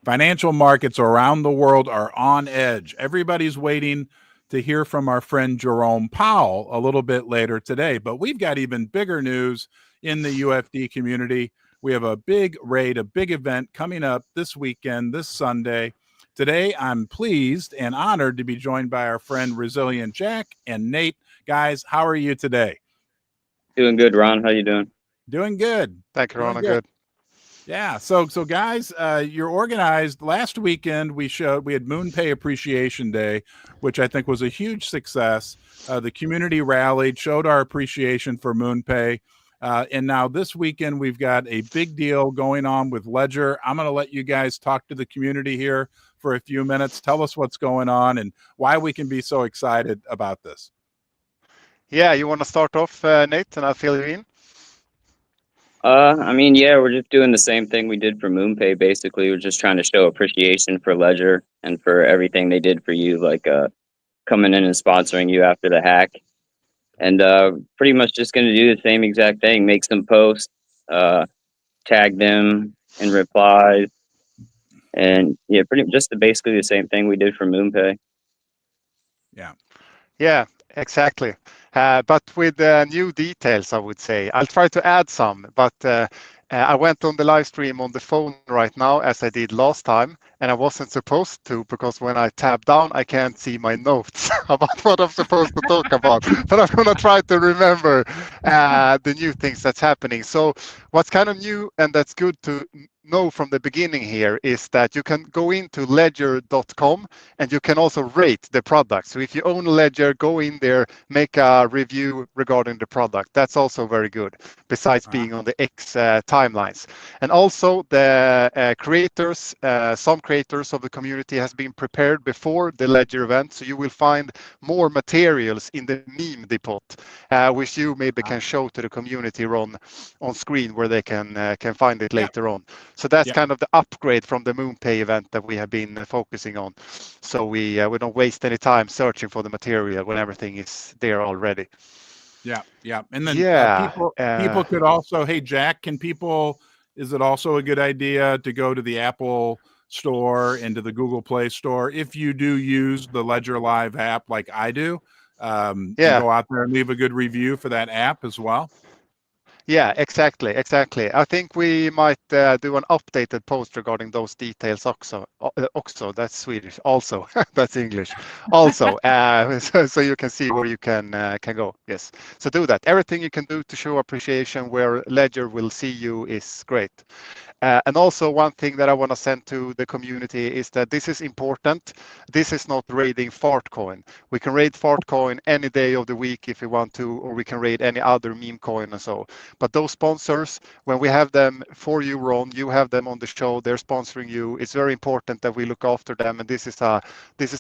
Financial markets around the world are on edge. Everybody's waiting to hear from our friend Jerome Powell a little bit later today. But we've got even bigger news in the UFD community. We have a big raid, a big event coming up this weekend, this Sunday. Today, I'm pleased and honored to be joined by our friend Resilient Jack and Nate. Guys, how are you today? Doing good, Ron. How you doing? Doing good. Thank you, Ron. Doing Good. Yeah. So guys, you're organized. Last weekend we had MoonPay Appreciation Day, which I think was a huge success. The community rallied, showed our appreciation for MoonPay. And now this weekend we've got a big deal going on with Ledger. I'm going to let you guys talk to the community here for a few minutes. Tell us what's going on and why we can be so excited about this. Yeah, you want to start off, Nate, and I'll fill you in? We're just doing the same thing we did for MoonPay. Basically, we're just trying to show appreciation for Ledger and for everything they did for you, like coming in and sponsoring you after the hack. And pretty much just going to do the same exact thing, make some posts, tag them in replies, and yeah, basically the same thing we did for MoonPay. Yeah, exactly. But with new details, I would say. I'll try to add some, but I went on the live stream on the phone right now, as I did last time, and I wasn't supposed to, because when I tab down, I can't see my notes about what I'm supposed to talk about. But I'm going to try to remember the new things that's happening. So what's kind of new, and that's good to know from the beginning here, is that you can go into ledger.com and you can also rate the product. So if you own a Ledger, go in there, make a review regarding the product. That's also very good, besides being on the X timelines. And also the creators, some creators of the community has been prepared before the Ledger event. So you will find more materials in the meme depot, which you maybe can show to the community on screen, where they can find it later on. So that's kind of the upgrade from the MoonPay event that we have been focusing on. So we don't waste any time searching for the material when everything is there already. Yeah. And then people could also, hey, Jack, is it also a good idea to go to the Apple Store and to the Google Play Store if you do use the Ledger Live app like I do? And go out there and leave a good review for that app as well. Yeah, exactly. I think we might do an updated post regarding those details also. That's Swedish. Also, that's English. Also, so you can see where you can go. Yes. So do that. Everything you can do to show appreciation where Ledger will see you is great. And also one thing that I want to send to the community is that this is important. This is not raiding Fartcoin. We can raid Fartcoin any day of the week if we want to, or we can raid any other meme coin and so. But those sponsors, when we have them for you, Ron, you have them on the show, they're sponsoring you. It's very important that we look after them, and this is the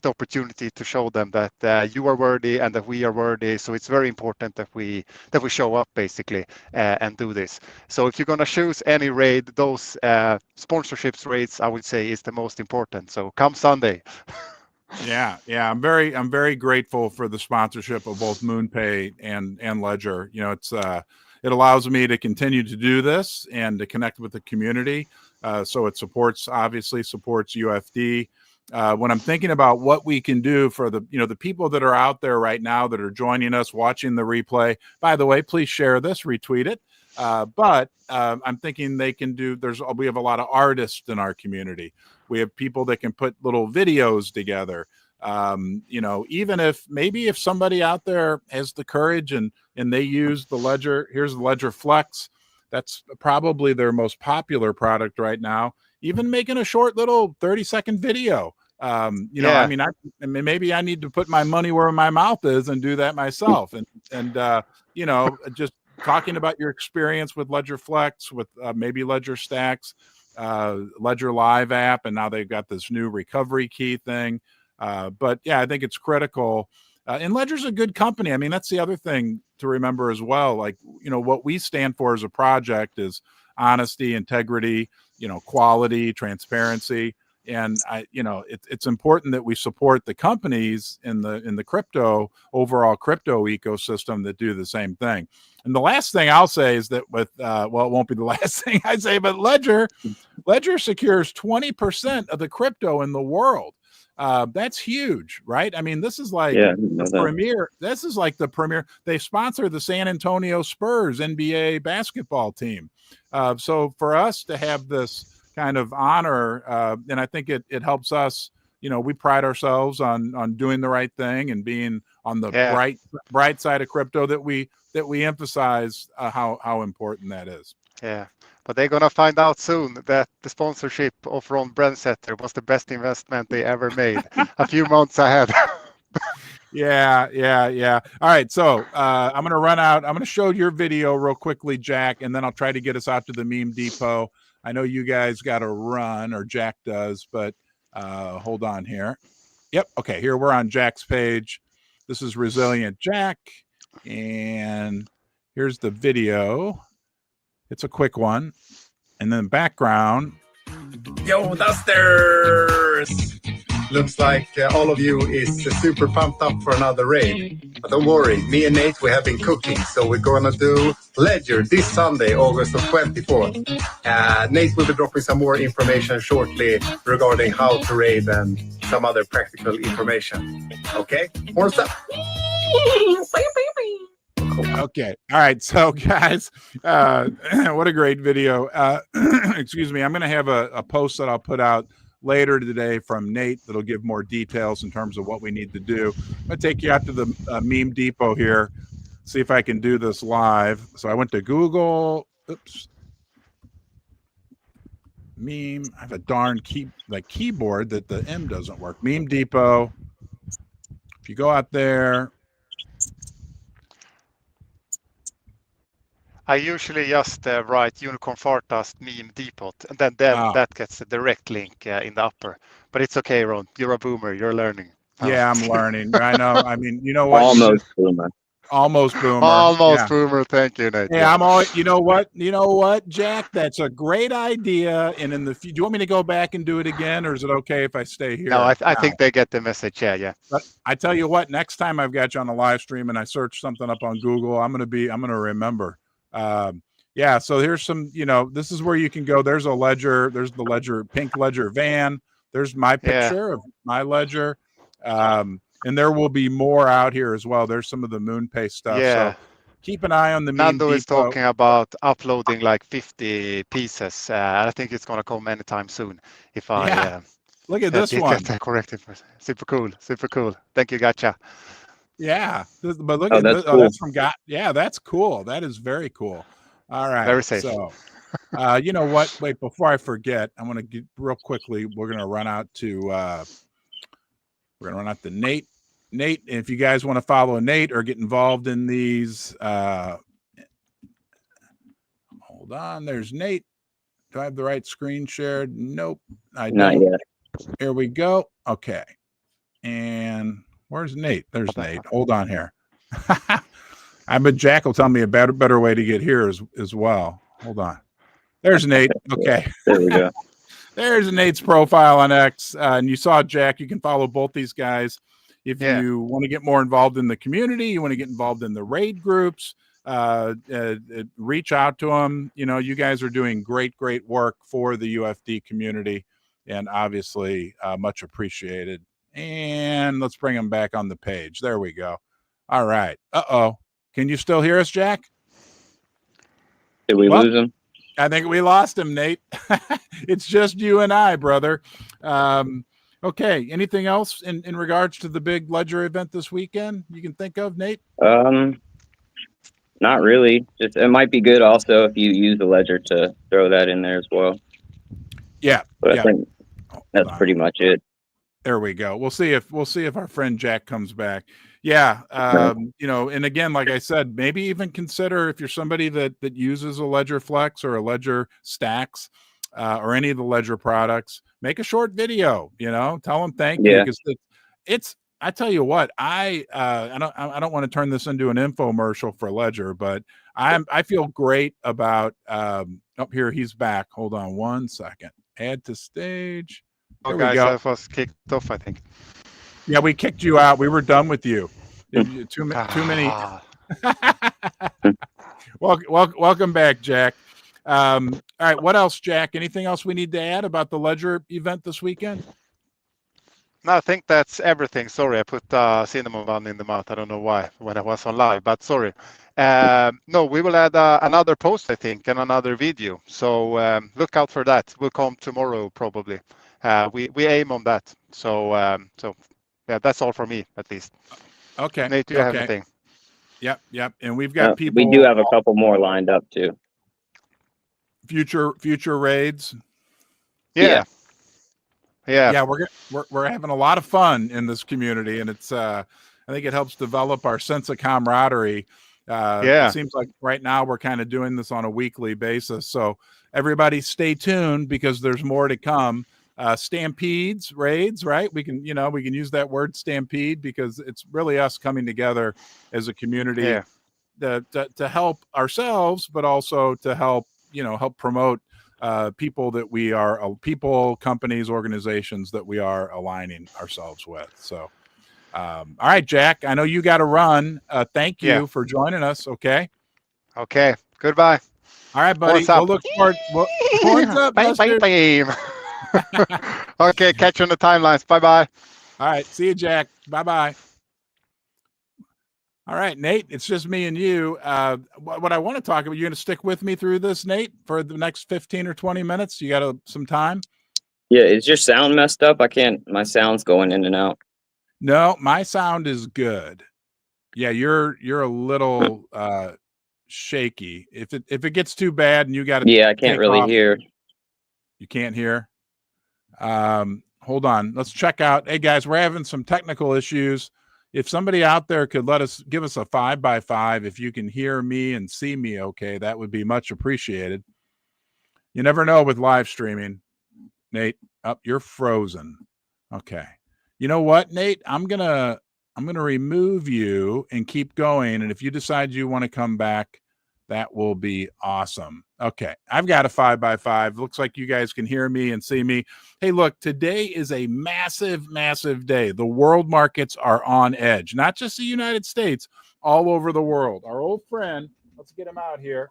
opportunity to show them that you are worthy and that we are worthy. So it's very important that we show up basically and do this. So if you're gonna choose any raid, those sponsorships rates, I would say, is the most important. So come Sunday. Yeah. I'm very grateful for the sponsorship of both MoonPay and Ledger. You know, it allows me to continue to do this and to connect with the community. So it obviously supports UFD. When I'm thinking about what we can do for the people that are out there right now that are joining us, watching the replay, by the way, please share this, retweet it. But I'm thinking they can do, we have a lot of artists in our community. We have people that can put little videos together. Even if somebody out there has the courage and they use the Ledger, here's the Ledger Flex. That's probably their most popular product right now. Even making a short little 30-second video. Maybe I need to put my money where my mouth is and do that myself. And just talking about your experience with Ledger Flex, with maybe Ledger Stacks, Ledger Live app, and now they've got this new recovery key thing. But yeah, I think it's critical. And Ledger's a good company. I mean, that's the other thing to remember as well. Like, what we stand for as a project is honesty, integrity, quality, transparency. And it's important that we support the companies in the overall crypto ecosystem that do the same thing. And the last thing I'll say is that with well, it won't be the last thing I say, but Ledger secures 20% of the crypto in the world. That's huge, right? I mean, this is like the premier. This is like the premier. They sponsor the San Antonio Spurs NBA basketball team. So for us to have this kind of honor, and I think it helps us. You know, we pride ourselves on doing the right thing and being on the bright side of crypto, that we emphasize how important that is. Yeah, but they're gonna find out soon that the sponsorship of Ron Brandsetter was the best investment they ever made. A few months ahead. Yeah. All right, so I'm gonna run out. I'm gonna show your video real quickly, Jack, and then I'll try to get us out to the meme depot. I know you guys got to run, or Jack does, but hold on here. Yep. Okay. Here we're on Jack's page. This is Resilient Jack, and here's the video. It's a quick one, and then background. Yo, Dusters! Looks like all of you is super pumped up for another raid. But don't worry, me and Nate, we have been cooking. So we're going to do Ledger this Sunday, August the 24th. Nate will be dropping some more information shortly regarding how to raid and some other practical information. Okay? More stuff. Okay. All right. So, guys, what a great video. Excuse me. I'm going to have a post that I'll put out later today from Nate that'll give more details in terms of what we need to do. I'm going to take you out to the meme depot here, see if I can do this live. So I went to Google. Oops. Meme. I have a darn keyboard that the M doesn't work. Meme depot. If you go out there. I usually just write Unicorn Fartast meme depot, and then that gets a direct link in the upper. But it's okay, Ron. You're a boomer. You're learning. Yeah, I'm learning. I know. I mean, you know what? Almost boomer. Almost boomer. Almost boomer. Thank you, Nate. Yeah, I'm always. You know what, Jack? That's a great idea. And in the do you want me to go back and do it again, or is it okay if I stay here? No, I think they get the message. Yeah. But I tell you what, next time I've got you on the live stream and I search something up on Google, I'm gonna remember. Yeah, so here's some, this is where you can go. There's a Ledger, there's the Ledger, pink Ledger van. There's my picture of my Ledger. And there will be more out here as well. There's some of the MoonPay stuff. Yeah. So keep an eye on the meme Nando depot. is talking about uploading like 50 pieces. I think it's going to come anytime soon. If I look at this one. Get that corrected. Super cool. Thank you, Gotcha. Yeah, but look at that's this. cool. That's from God. Yeah, that's cool. That is very cool. All right. Very safe. So, you know what? Wait, before I forget, I'm going to get real quickly. We're going to run out to Nate. Nate, if you guys want to follow Nate or get involved in these, hold on. There's Nate. Do I have the right screen shared? Nope. I don't. Not yet. Here we go. Okay. And where's Nate? There's Nate. Hold on here. I bet Jack will tell me a better way to get here as well. Hold on. There's Nate. Okay. There we go. There's Nate's profile on X. And you saw Jack. You can follow both these guys. If you want to get more involved in the community, you want to get involved in the raid groups, reach out to them. You guys are doing great work for the UFD community, and obviously much appreciated. And let's bring them back on the page. There we go. All right. Uh-oh. Can you still hear us, Jack? Did we lose him? I think we lost him, Nate. It's just you and I, brother. Okay. Anything else in regards to the big Ledger event this weekend you can think of, Nate? Not really. Just it might be good also if you use the Ledger to throw that in there as well. Yeah. But I think that's pretty much it. There we go. We'll see if our friend Jack comes back. Yeah. And again, like I said, maybe even consider, if you're somebody that uses a Ledger Flex or a Ledger Stacks or any of the Ledger products, make a short video, tell them thank you. Because it's I tell you what, I don't want to turn this into an infomercial for Ledger, but I feel great about up here. He's back. Hold on one second. Add to stage. Oh, guys, I was kicked off, I think. Yeah, we kicked you out. We were done with you. Too many. Welcome back, Jack. All right, what else, Jack? Anything else we need to add about the Ledger event this weekend? No, I think that's everything. Sorry, I put cinnamon bun in the mouth. I don't know why when I was on live, but sorry. No, we will add another post, I think, and another video. So look out for that. Will come tomorrow probably. We aim on that. So yeah, that's all for me at least. Okay. Nate, do you have anything? Yep. And we've got people. We do have a couple more lined up too. Future raids. Yeah. We're having a lot of fun in this community, and it's I think it helps develop our sense of camaraderie. It seems like right now we're kind of doing this on a weekly basis, so everybody stay tuned because there's more to come. Stampedes, raids, right? We can use that word stampede because it's really us coming together as a community to help ourselves, but also to help promote people that we are companies, organizations that we are aligning ourselves with. So all right, Jack, I know you got to run. Thank you for joining us. Okay, goodbye. All right, buddy. We'll look forward. Horns up, Buster. Okay, catch you on the timelines. Bye. All right, see you, Jack. Bye. All right, Nate, it's just me and you. What I want to talk about, you're going to stick with me through this, Nate, for the next 15 or 20 minutes? You got some time? Yeah, is your sound messed up? My sound's going in and out. No, my sound is good. Yeah, you're a little shaky. If it gets too bad and you got to I can't really hear. You can't hear? Hold on. Let's check out. Hey, guys, we're having some technical issues. If somebody out there could give us a 5x5, if you can hear me and see me okay, that would be much appreciated. You never know with live streaming. Nate, you're frozen. Okay. You know what, Nate? I'm gonna remove you and keep going. And if you decide you want to come back, that will be awesome. Okay, I've got a 5x5. Looks like you guys can hear me and see me. Hey, look, today is a massive, massive day. The world markets are on edge, not just the United States, all over the world. Our old friend, let's get him out here.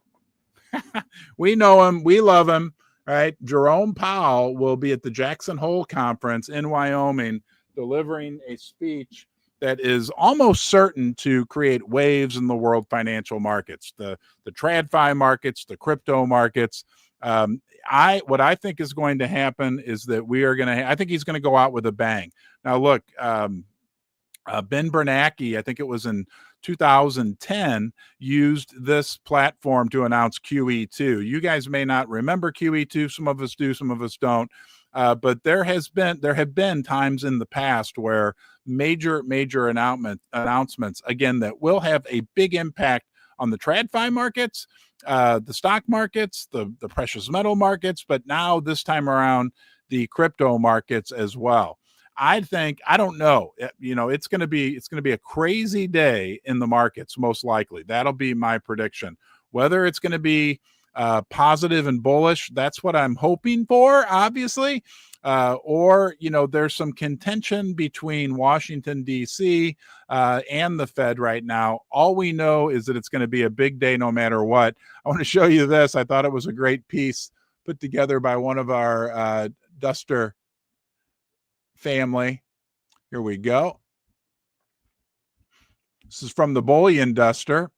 We know him. We love him, right? Jerome Powell will be at the Jackson Hole Conference in Wyoming delivering a speech that is almost certain to create waves in the world financial markets, the TradFi markets, the crypto markets. What I think is going to happen is that I think he's going to go out with a bang. Now, look, Ben Bernanke, I think it was in 2010, used this platform to announce QE2. You guys may not remember QE2. Some of us do, some of us don't. But there have been times in the past where major announcements, again, that will have a big impact on the TradFi markets, the stock markets, the precious metal markets, but now this time around, the crypto markets as well. I don't know, it's going to be a crazy day in the markets, most likely. That'll be my prediction. Whether it's going to be positive and bullish, that's what I'm hoping for, obviously. Or there's some contention between Washington, D.C. And the Fed right now. All we know is that it's going to be a big day no matter what. I want to show you this. I thought it was a great piece put together by one of our Duster family. Here we go. This is from the Bullion Duster.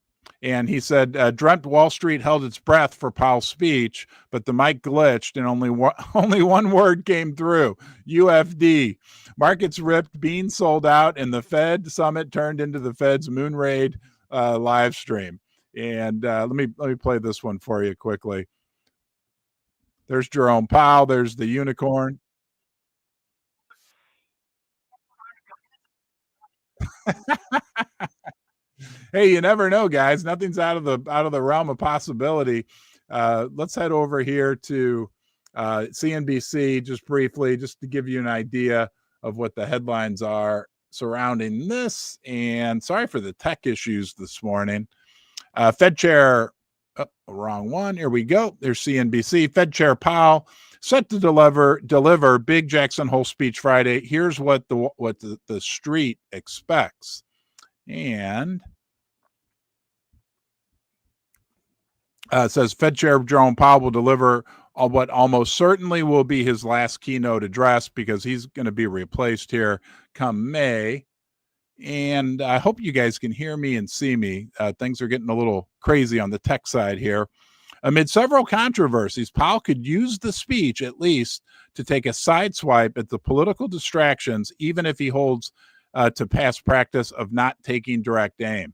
And he said, dreamt Wall Street held its breath for Powell's speech, but the mic glitched and only one word came through: UFD. Markets ripped, beans sold out, and the Fed summit turned into the Fed's moon raid live stream. And let me play this one for you quickly. There's Jerome Powell. There's the unicorn. Hey, you never know, guys. Nothing's out of the realm of possibility. Let's head over here to CNBC just briefly, just to give you an idea of what the headlines are surrounding this. And sorry for the tech issues this morning. Fed Chair, wrong one. Here we go. There's CNBC. Fed Chair Powell set to deliver big Jackson Hole speech Friday. Here's what the street expects. And Says Fed Chair Jerome Powell will deliver what almost certainly will be his last keynote address, because he's going to be replaced here come May. And I hope you guys can hear me and see me. Things are getting a little crazy on the tech side here. Amid several controversies, Powell could use the speech at least to take a sideswipe at the political distractions, even if he holds to past practice of not taking direct aim.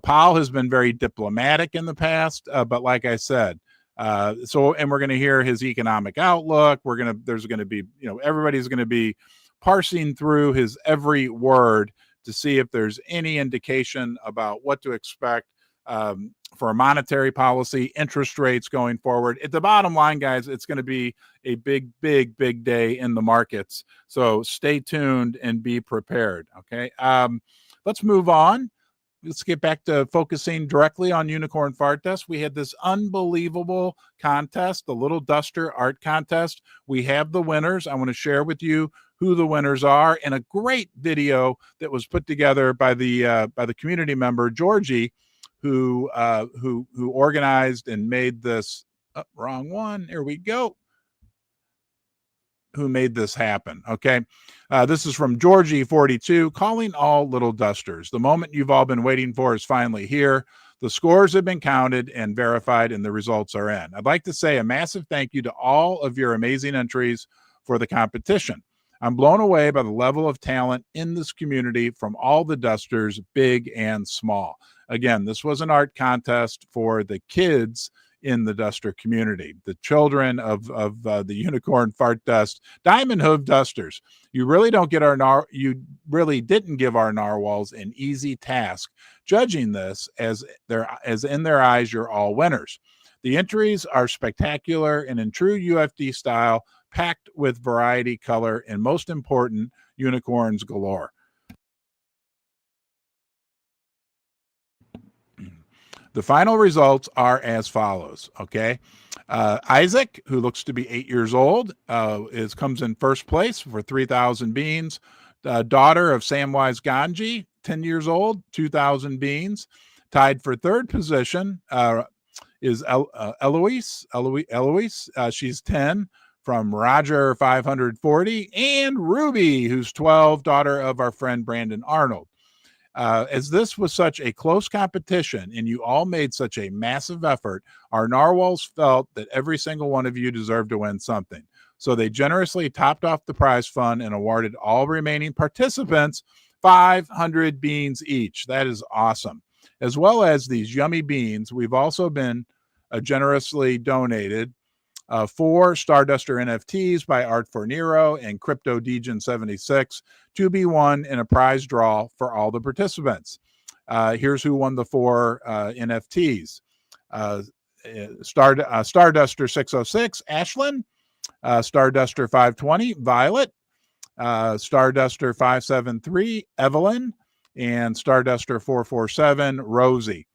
Powell has been very diplomatic in the past, but like I said, and we're going to hear his economic outlook. There's going to be, everybody's going to be parsing through his every word to see if there's any indication about what to expect for a monetary policy, interest rates going forward. At the bottom line, guys, it's going to be a big, big, big day in the markets. So stay tuned and be prepared. Okay. Let's move on. Let's get back to focusing directly on Unicorn Fart Test. We had this unbelievable contest, the Little Duster Art Contest. We have the winners. I want to share with you who the winners are, and a great video that was put together by the community member Georgie, who organized and made this. Wrong one. Here we go. Who made this happen? Okay. This is from Georgie42, calling all little dusters. The moment you've all been waiting for is finally here. The scores have been counted and verified, and the results are in. I'd like to say a massive thank you to all of your amazing entries for the competition. I'm blown away by the level of talent in this community from all the dusters, big and small. Again, this was an art contest for the kids in the duster community, the children of the Unicorn Fart Dust Diamond Hoof Dusters. You really didn't give our narwhals an easy task judging this, as in their eyes you're all winners. The entries are spectacular and in true UFD style, packed with variety, color, and most important, unicorns galore. The final results are as follows, okay? Isaac, who looks to be 8 years old, comes in first place for 3,000 beans. Daughter of Samwise Ganji, 10 years old, 2,000 beans. Tied for third position is Eloise. She's 10, from Roger 540. And Ruby, who's 12, daughter of our friend Brandon Arnold. As this was such a close competition and you all made such a massive effort, our narwhals felt that every single one of you deserved to win something. So they generously topped off the prize fund and awarded all remaining participants 500 beans each. That is awesome. As well as these yummy beans, we've also been generously donated 4 Starduster NFTs by Art for Nero and Crypto Degen 76 to be won in a prize draw for all the participants. Here's who won the 4 NFTs. Starduster 606, Ashlyn. Starduster 520, Violet. Starduster 573, Evelyn. And Starduster 447, Rosie.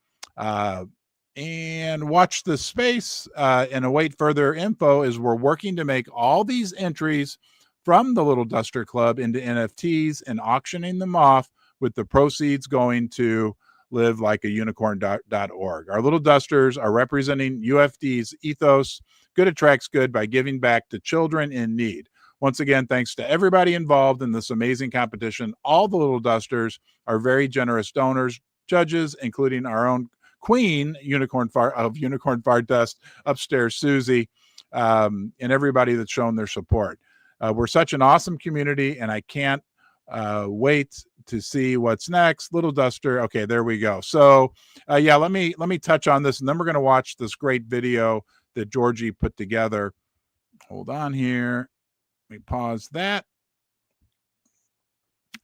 And watch this space and await further info, as we're working to make all these entries from the Little Duster Club into NFTs and auctioning them off, with the proceeds going to livelikeaunicorn.org. Our Little Dusters are representing UFD's ethos, good attracts good, by giving back to children in need. Once again, thanks to everybody involved in this amazing competition. All the Little Dusters are very generous donors, judges, including our own Queen Unicorn Fart Dust upstairs, Susie, and everybody that's shown their support. We're such an awesome community, and I can't wait to see what's next. Little Duster. Okay, there we go. So yeah, let me touch on this, and then we're going to watch this great video that Georgie put together. Hold on here. Let me pause that.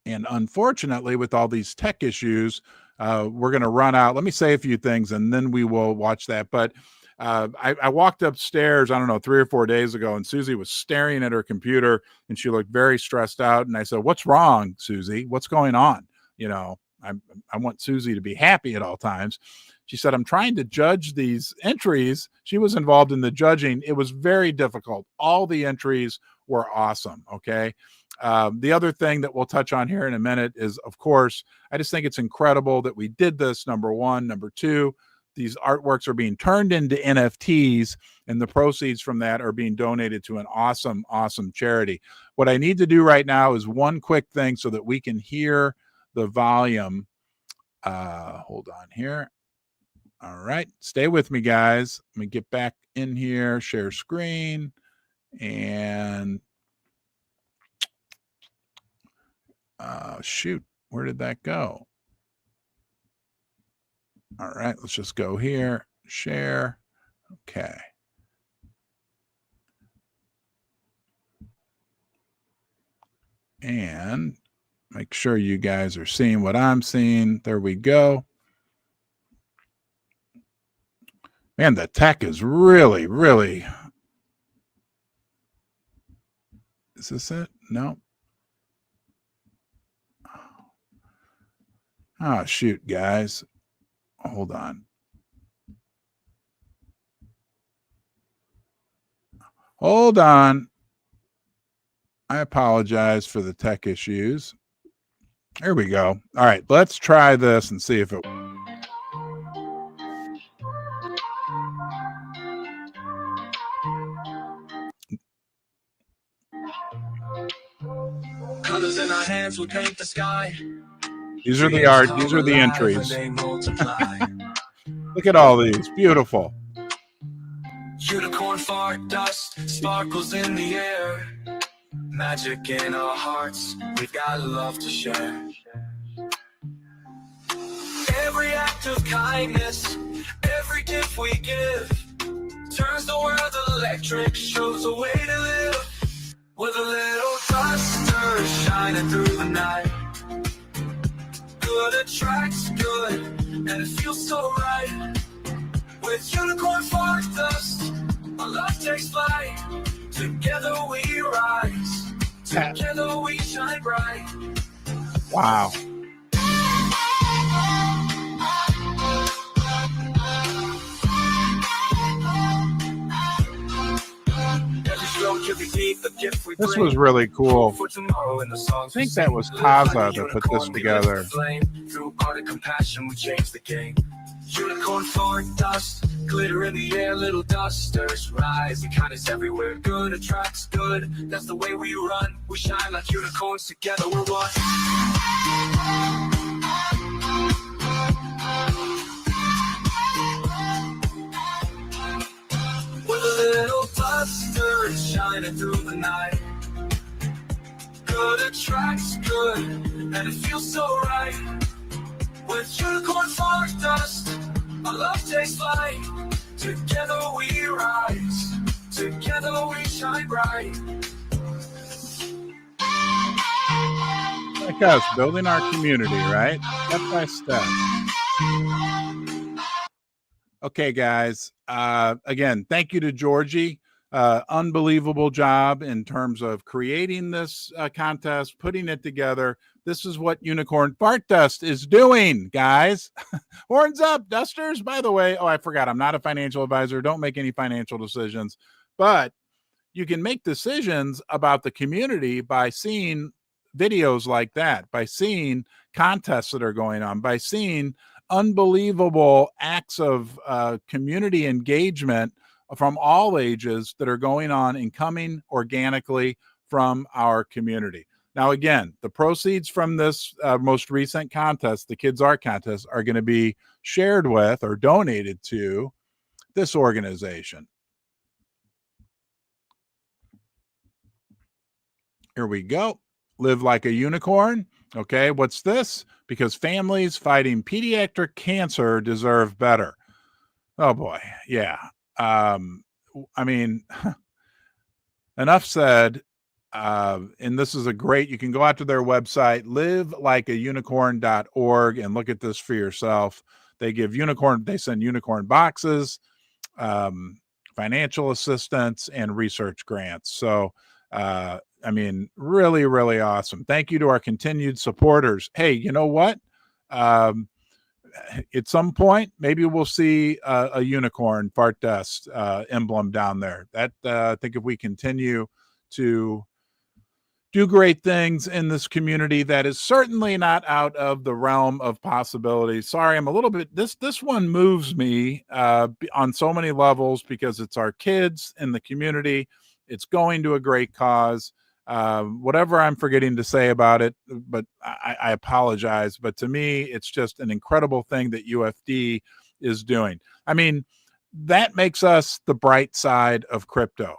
And unfortunately, with all these tech issues, we're going to run out. Let me say a few things, and then we will watch that. But I walked upstairs, I don't know, 3 or 4 days ago, and Susie was staring at her computer, and she looked very stressed out. And I said, "What's wrong, Susie? What's going on?" I want Susie to be happy at all times. She said, "I'm trying to judge these entries." She was involved in the judging. It was very difficult. All the entries were awesome. Okay. The other thing that we'll touch on here in a minute is, of course, I just think it's incredible that we did this, number one. Number two, these artworks are being turned into NFTs, and the proceeds from that are being donated to an awesome, awesome charity. What I need to do right now is one quick thing so that we can hear the volume. Hold on here. All right. Stay with me, guys. Let me get back in here, share screen, and shoot, where did that go? All right, let's just go here, share. Okay. And make sure you guys are seeing what I'm seeing. There we go. Man, the tech is really, really. Is this it? No. Oh, shoot, guys. Hold on. Hold on. I apologize for the tech issues. Here we go. All right, let's try this and see if it. Colors in our hands will paint the sky. These are the art. These are the entries. Look at all these. Beautiful. Unicorn fart dust sparkles in the air. Magic in our hearts. We've got love to share. Every act of kindness, every gift we give, turns the world electric, shows a way to live. With a little duster shining through the night. Good attracts good, and it feels so right. With unicorn fart dust, our love takes flight. Together we rise, together we shine bright. Wow. This was really cool. I think that was Kaza that put this together. Through art and compassion, we change the game. Unicorn fart dust, glitter in the air, little dusters rise. The kindness everywhere, good attracts good. That's the way we run. We shine like unicorns, together we're one. With a little duster shining through the night. Good attracts good, and it feels so right. With unicorn fart dust, our love takes flight. Together we rise, together we shine bright. Like us, building our community, right? Step by step. Okay, guys. Again, thank you to Georgie. Unbelievable job in terms of creating this contest, putting it together. This is what Unicorn Fart Dust is doing, guys. Horns up, dusters. By the way, I forgot, I'm not a financial advisor. Don't make any financial decisions. But you can make decisions about the community by seeing videos like that, by seeing contests that are going on, by seeing unbelievable acts of community engagement from all ages that are going on and coming organically from our community. Now, again, the proceeds from this most recent contest, the Kids Art Contest, are going to be shared with or donated to this organization. Here we go. Live like a unicorn. Okay, what's this? Because families fighting pediatric cancer deserve better. Oh boy, yeah. I mean, enough said. And this is a great, you can go out to their website, livelikeaunicorn.org, and look at this for yourself. They give they send unicorn boxes, financial assistance, and research grants. So, I mean, really, really awesome. Thank you to our continued supporters. Hey, you know what? At some point, maybe we'll see a unicorn fart dust emblem down there. That I think if we continue to do great things in this community that is certainly not out of the realm of possibility. Sorry, I'm a little bit, this one moves me on so many levels because it's our kids in the community. It's going to a great cause. Whatever I'm forgetting to say about it, but I apologize. But to me, it's just an incredible thing that UFD is doing. I mean, that makes us the bright side of crypto.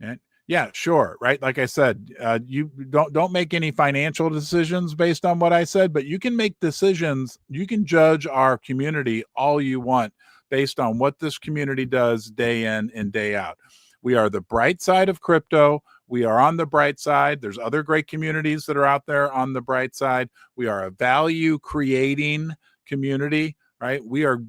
Right? Yeah, sure. Right. Like I said, you don't make any financial decisions based on what I said, but you can make decisions. You can judge our community all you want based on what this community does day in and day out. We are the bright side of crypto. We are on the bright side. There's other great communities that are out there on the bright side. We are a value creating community, right? We are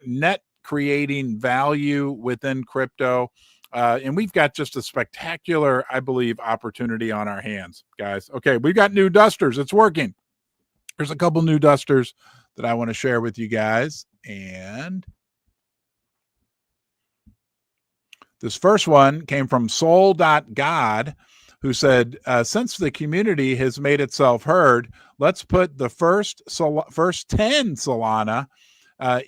net creating value within crypto. And we've got just a spectacular, I believe, opportunity on our hands, guys. Okay, we've got new dusters. It's working. There's a couple new dusters that I want to share with you guys. And this first one came from soul.god, who said, since the community has made itself heard, let's put the first 10 Solana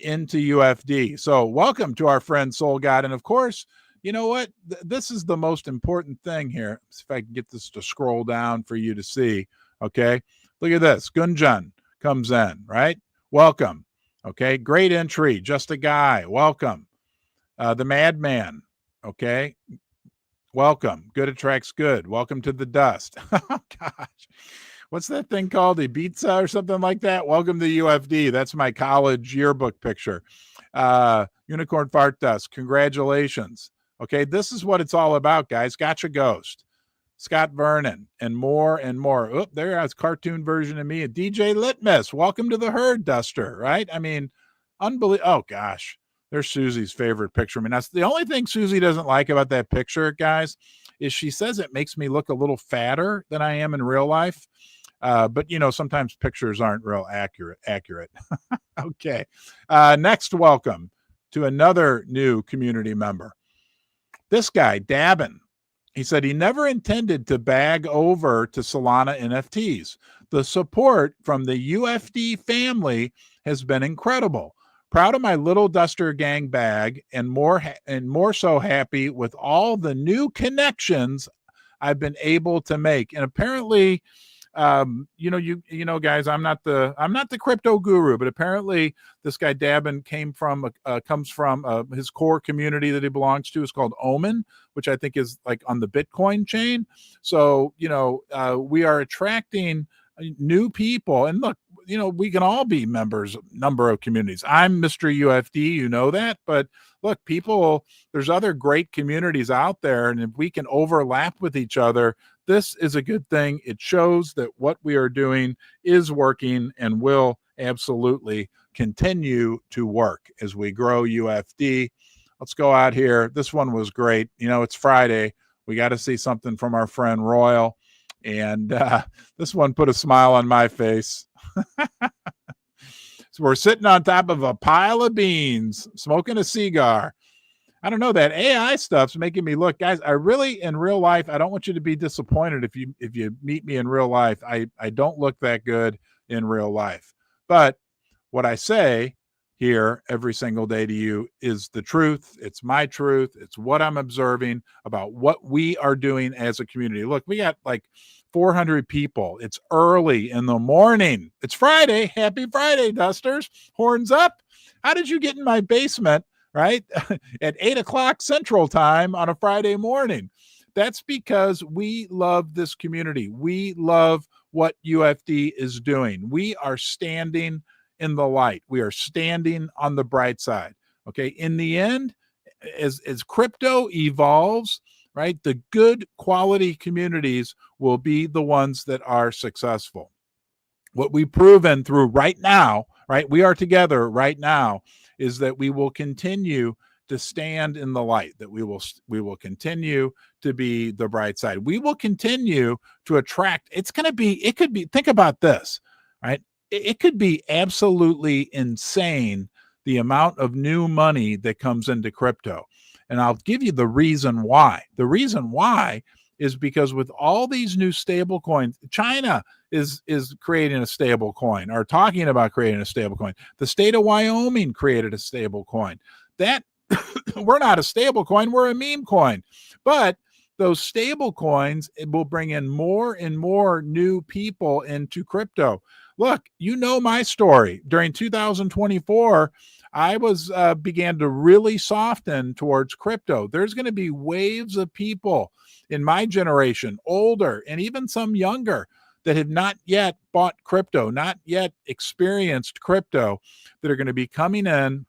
into UFD. So welcome to our friend Soul God. And of course, you know what? This is the most important thing here. See if I can get this to scroll down for you to see. Okay. Look at this. Gunjan comes in, right? Welcome. Okay. Great entry. Just a guy. Welcome. The Madman. Okay. Welcome. Good attracts good. Welcome to the dust. Oh, gosh. What's that thing called? Ibiza or something like that? Welcome to UFD. That's my college yearbook picture. Unicorn Fart Dust. Congratulations. Okay, this is what it's all about, guys. Gotcha Ghost, Scott Vernon, and more and more. Oh, there's cartoon version of me. DJ Litmus. Welcome to the herd, Duster, right? I mean, unbelievable. Oh, gosh. There's Susie's favorite picture. I mean, that's the only thing Susie doesn't like about that picture, guys, is she says it makes me look a little fatter than I am in real life. But, you know, sometimes pictures aren't real accurate. Okay. Next, welcome to another new community member. This guy, Dabin, he said he never intended to bag over to Solana NFTs. The support from the UFD family has been incredible. Proud of my little Duster gang bag and more so happy with all the new connections I've been able to make. And apparently, you know, guys, I'm not the crypto guru, but apparently this guy Dabin comes from his core community that he belongs to is called Omen, which I think is like on the Bitcoin chain. So, you know, we are attracting new people, and look, you know, we can all be members of a number of communities. I'm Mr. UFD, you know that, but look, people, there's other great communities out there, and if we can overlap with each other, this is a good thing. It shows that what we are doing is working and will absolutely continue to work as we grow UFD. Let's go out here. This one was great. You know, it's Friday. We got to see something from our friend Royal. And this one put a smile on my face. So we're sitting on top of a pile of beans, smoking a cigar. I don't know, that AI stuff's making me look, guys. I really, in real life, I don't want you to be disappointed if you meet me in real life. I don't look that good in real life. But what I say here every single day to you is the truth. It's my truth. It's what I'm observing about what we are doing as a community. Look, we got like 400 people. It's early in the morning. It's Friday. Happy Friday, Dusters. Horns up. How did you get in my basement, right? At 8 o'clock Central Time on a Friday morning? That's because we love this community. We love what UFD is doing. We are standing in the light. We are standing on the bright side. Okay. In the end, as crypto evolves, right, the good quality communities will be the ones that are successful. What we've proven through right now, right, we are together right now, is that we will continue to stand in the light, that we will continue to be the bright side. We will continue to attract. It could be, think about this, right? It could be absolutely insane, the amount of new money that comes into crypto. And I'll give you the reason why. The reason why is because with all these new stable coins, China is creating a stable coin or talking about creating a stable coin. The state of Wyoming created a stable coin. That we're not a stable coin, we're a meme coin. But those stable coins will bring in more and more new people into crypto. Look, you know my story. During 2024, I began to really soften towards crypto. There's going to be waves of people in my generation, older and even some younger, that have not yet bought crypto, not yet experienced crypto, that are going to be coming in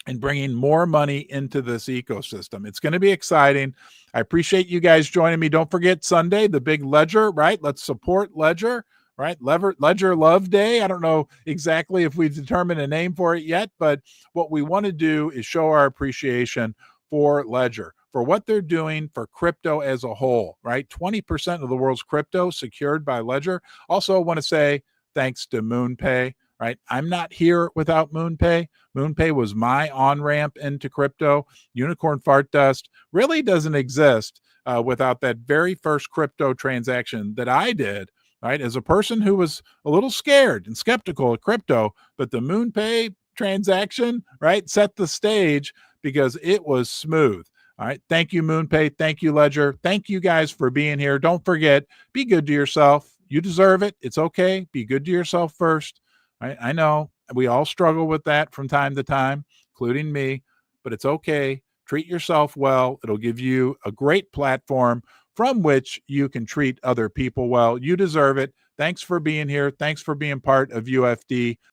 and bringing more money into this ecosystem. It's going to be exciting. I appreciate you guys joining me. Don't forget Sunday, the big Ledger, right? Let's support Ledger, right? Ledger Love Day. I don't know exactly if we've determined a name for it yet, but what we want to do is show our appreciation for Ledger, for what they're doing for crypto as a whole, right? 20% of the world's crypto secured by Ledger. Also want to say thanks to MoonPay, right? I'm not here without MoonPay. MoonPay was my on-ramp into crypto. Unicorn Fart Dust really doesn't exist without that very first crypto transaction that I did, right? As a person who was a little scared and skeptical of crypto, but the MoonPay transaction, right, set the stage because it was smooth. All right. Thank you, MoonPay. Thank you, Ledger. Thank you guys for being here. Don't forget, be good to yourself. You deserve it. It's okay. Be good to yourself first. Right? I know we all struggle with that from time to time, including me, but it's okay. Treat yourself well. It'll give you a great platform from which you can treat other people well. You deserve it. Thanks for being here. Thanks for being part of UFD.